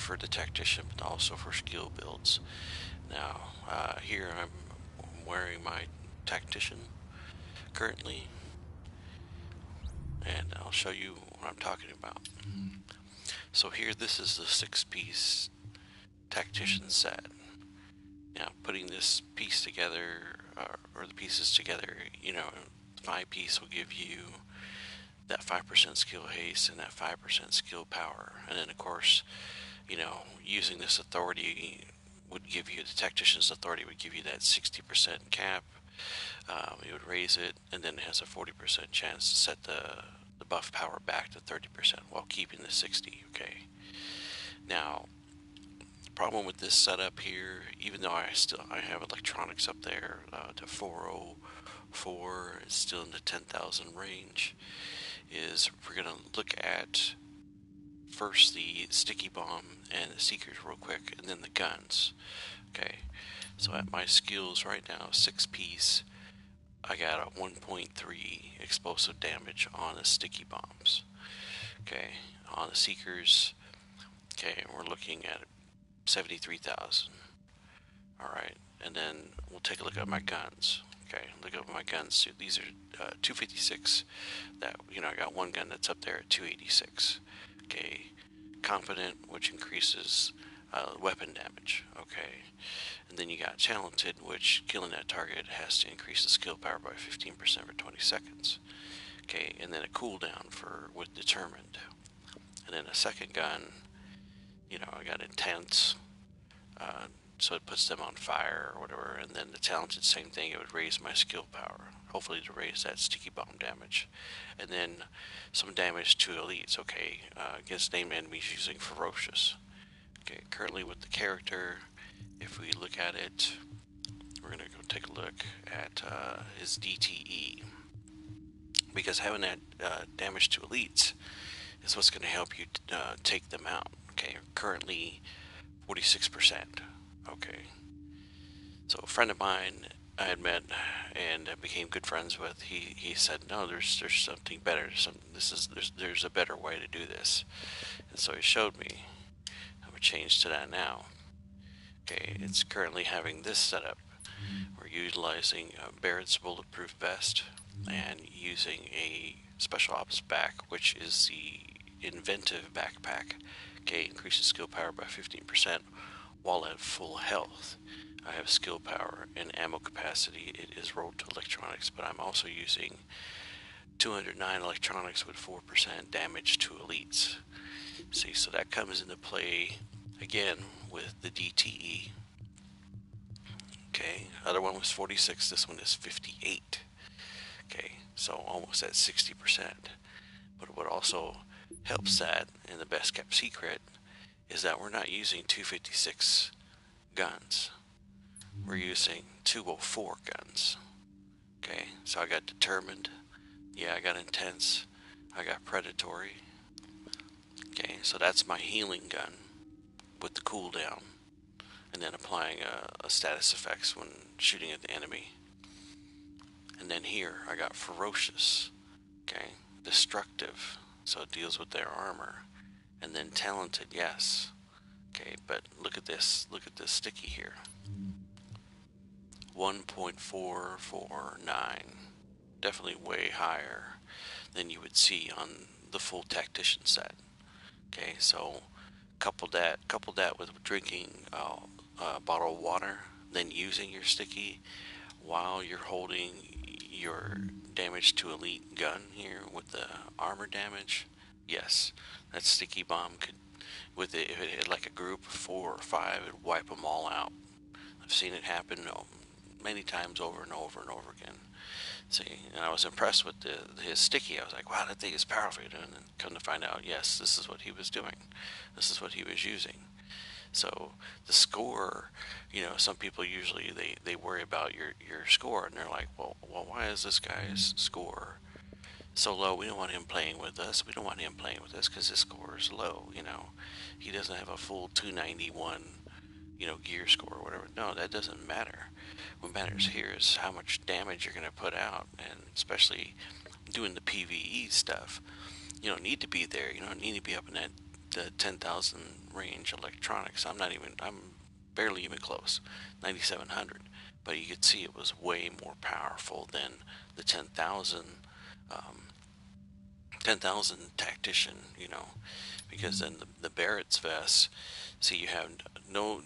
for the Tactician, but also for skill builds. Now, here I'm wearing my Tactician currently, and I'll show you what I'm talking about. So here, this is the 6-piece Tactician set. Now, putting this piece together, or the pieces together, 5-piece will give you that 5% skill haste and that 5% skill power. And then, of course, using this authority would give you, the Tactician's authority would give you that 60% cap. It would raise it, and then it has a 40% chance to set the buff power back to 30% while keeping the 60, okay? Now, the problem with this setup here, even though I have electronics up there to 404, it's still in the 10,000 range, is we're going to look at first the sticky bomb and the seekers real quick, and then the guns. Okay, so at my skills right now, 6-piece, I got a 1.3 explosive damage on the sticky bombs. Okay, on the seekers, okay, we're looking at 73,000. Alright, and then we'll take a look at my guns. Okay, look at my guns too. These are 256. That, I got one gun that's up there at 286. Okay, confident, which increases weapon damage. Okay, and then you got talented, which killing that target has to increase the skill power by 15% for 20 seconds. Okay, and then a cooldown with determined. And then a second gun, I got intense, so it puts them on fire or whatever. And then the talented, same thing, it would raise my skill power, hopefully to raise that sticky bomb damage. And then some damage to elites, okay, against named enemies using ferocious. Okay, currently with the character, if we look at it, we're going to go take a look at his DTE, because having that damage to elites is what's going to help you take them out. Okay, currently 46%. Okay, so a friend of mine I had met and became good friends with, he said, no, there's something better. There's a better way to do this, and so he showed me. I'm gonna change to that now. Okay, it's currently having this setup. We're utilizing Barrett's bulletproof vest and using a special ops back, which is the inventive backpack. Okay, increases skill power by 15% while at full health. I have skill power and ammo capacity. It is rolled to electronics, but I'm also using 209 electronics with 4% damage to elites. See, so that comes into play again with the DTE. Okay, other one was 46, this one is 58. Okay, so almost at 60%. But what also helps that, and the best kept secret, is that we're not using 256 guns. We're using 204 guns. Okay, so I got determined. Yeah, I got intense. I got predatory. Okay, so that's my healing gun with the cooldown, and then applying a status effects when shooting at the enemy. And then here I got ferocious. Okay, destructive, so it deals with their armor. And then talented, yes. Okay, but look at this sticky here. 1.449. Definitely way higher than you would see on the full Tactician set. Okay, so couple that with drinking a bottle of water, then using your sticky while you're holding your damage to elite gun here with the armor damage. Yes, that sticky bomb could, with it, if it had like a group of 4 or 5, it'd wipe them all out. I've seen it happen many times over and over and over again. See, and I was impressed with his sticky. I was like, wow, that thing is powerful. And then come to find out, yes, this is what he was doing. This is what he was using. So the score, some people usually they worry about your score, and they're like, well, why is this guy's score so low? We don't want him playing with us. We don't want him playing with us because his score is low. He doesn't have a full 291, gear score or whatever. No, that doesn't matter. What matters here is how much damage you're going to put out, and especially doing the PvE stuff. You don't need to be there. You don't need to be up in that the 10,000 range electronics. I'm barely even close, 9,700. But you could see it was way more powerful than the 10,000 tactician, because then the Barrett's vest, see, you have no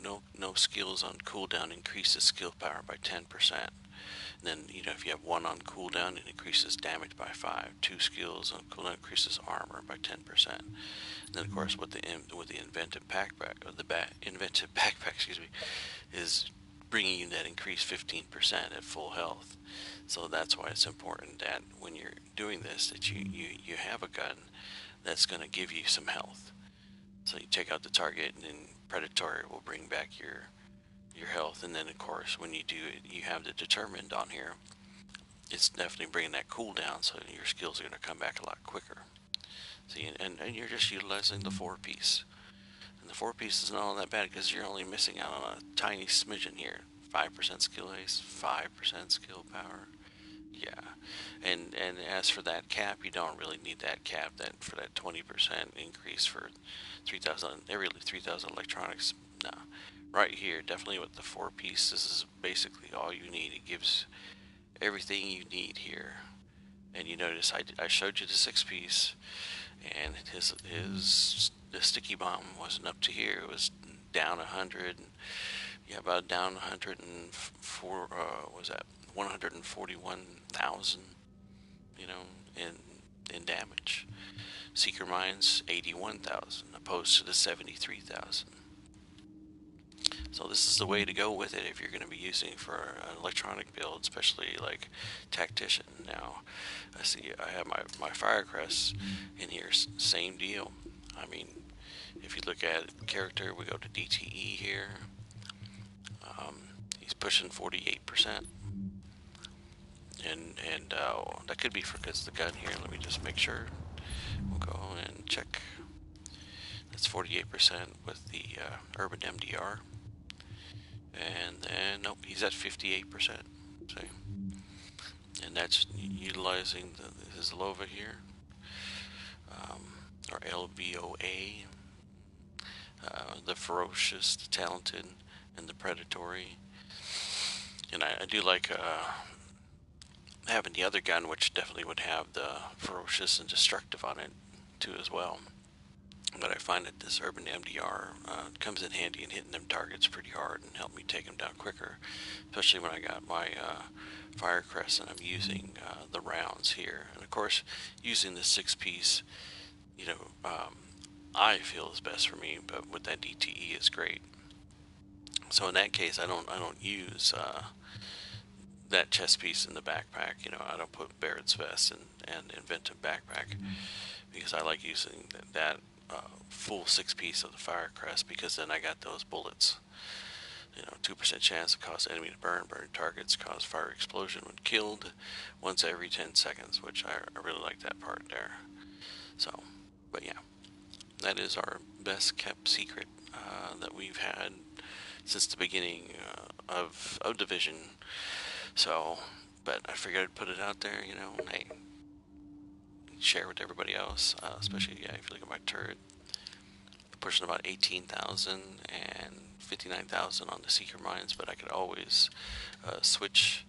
skills on cooldown, increases skill power by 10%. And then, if you have one on cooldown, it increases damage by 5. Two skills on cooldown increases armor by 10%. And then, of course, with the inventive backpack, or the inventive backpack, is bringing you that increased 15% at full health. So that's why it's important that when you're doing this, that you have a gun that's going to give you some health. So you take out the target, and then Predatory will bring back your health. And then, of course, when you do it, you have the Determined on here. It's definitely bringing that cooldown, so your skills are going to come back a lot quicker. See, and you're just utilizing the 4-piece. And the 4-piece is not all that bad, because you're only missing out on a tiny smidgen here. 5% skill ace, 5% skill power. Yeah, and as for that cap, you don't really need that cap. For that 20% increase for 3,000 electronics. No, right here, definitely with the 4-piece, this is basically all you need. It gives everything you need here. And you notice I showed you the 6-piece, and the sticky bomb wasn't up to here. It was down 100. Yeah, about down 104. Was that 141,000? In damage. Seeker Mines 81,000, opposed to the 73,000. So this is the way to go with it if you're going to be using for an electronic build, especially like Tactician. Now, I see I have my Firecrest in here, same deal. I mean, if you look at character, we go to DTE here. He's pushing 48%. And that could be because the gun here. Let me just make sure. We'll go and check. That's 48% with the Urban MDR. And then, nope, he's at 58%. See? And that's utilizing his LOVA here. Or LVOA. The Ferocious, the Talented, and the Predatory. And I do like having the other gun, which definitely would have the Ferocious and Destructive on it too as well. But I find that this Urban MDR comes in handy in hitting them targets pretty hard and help me take them down quicker, especially when I got my Firecrest and I'm using the rounds here. And of course, using the 6-piece, I feel is best for me, but with that DTE is great. So in that case, I don't use that chest piece in the backpack. I don't put Barrett's vest and inventive backpack, because I like using that full 6-piece of the Firecrest, because then I got those bullets. 2% chance to cause enemy to burn targets, cause fire explosion when killed once every 10 seconds, which I really like that part there. So, but yeah, that is our best kept secret that we've had since the beginning of Division. So, but I figured I'd put it out there, hey, share with everybody else, especially, if you look at my turret, pushing about 18,000 and 59,000 on the Seeker Mines, but I could always switch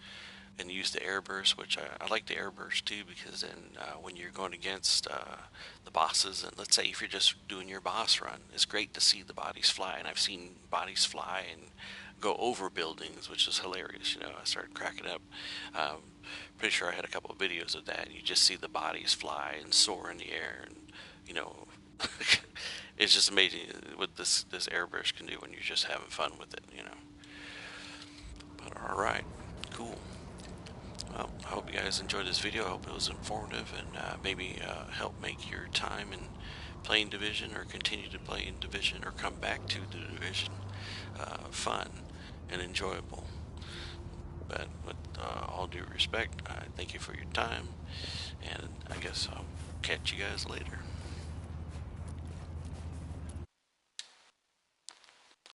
and use the airburst, which I like the airburst too, because then when you're going against the bosses, and let's say if you're just doing your boss run, it's great to see the bodies fly, and I've seen bodies fly and go over buildings, which is hilarious. I started cracking up. Pretty sure I had a couple of videos of that. You just see the bodies fly and soar in the air, and it's just amazing what this airbrush can do when you're just having fun with it. But all right, cool. Well, I hope you guys enjoyed this video. I hope it was informative and maybe help make your time in playing Division, or continue to play in Division, or come back to the Division fun and enjoyable. But with all due respect, I thank you for your time, and I guess I'll catch you guys later.